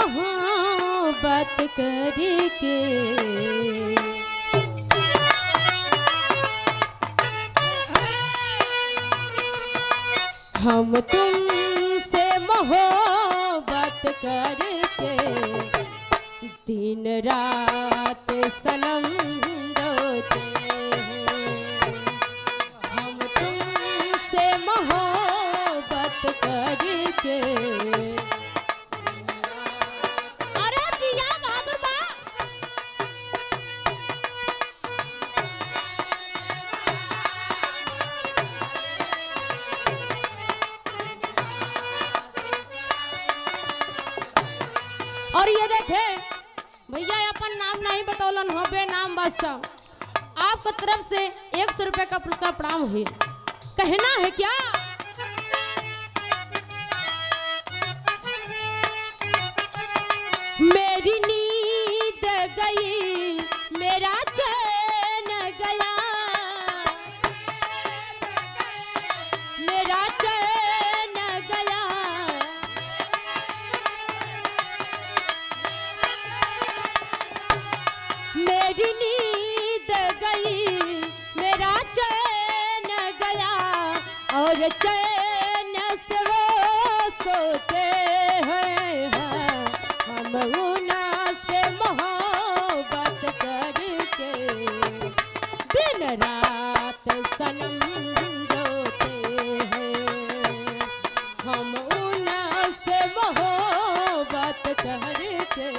मोहब्बत करके। हम तुमसे मोहब्बत करके दिन रात सनम रोते हैं। हम तुमसे मोहब्बत करके। अरे जिया बहादुर बा। और ये देखे भैया अपन नाम नहीं बतौलन हो बे नाम बादशाह। आपका तरफ से 100 रुपए का पुरस्कार प्रणाम हुए। कहना है क्या? मेरी नींद गई मेरा चैन गया, मेरा चैन गया। मेरी नींद गई मेरा चैन गया, और चैन से वो सोते हैं। हम उन्हीं से मोहब्बत करके दिन रात सनम रोते हैं। हम उन्हीं से मोहब्बत करके।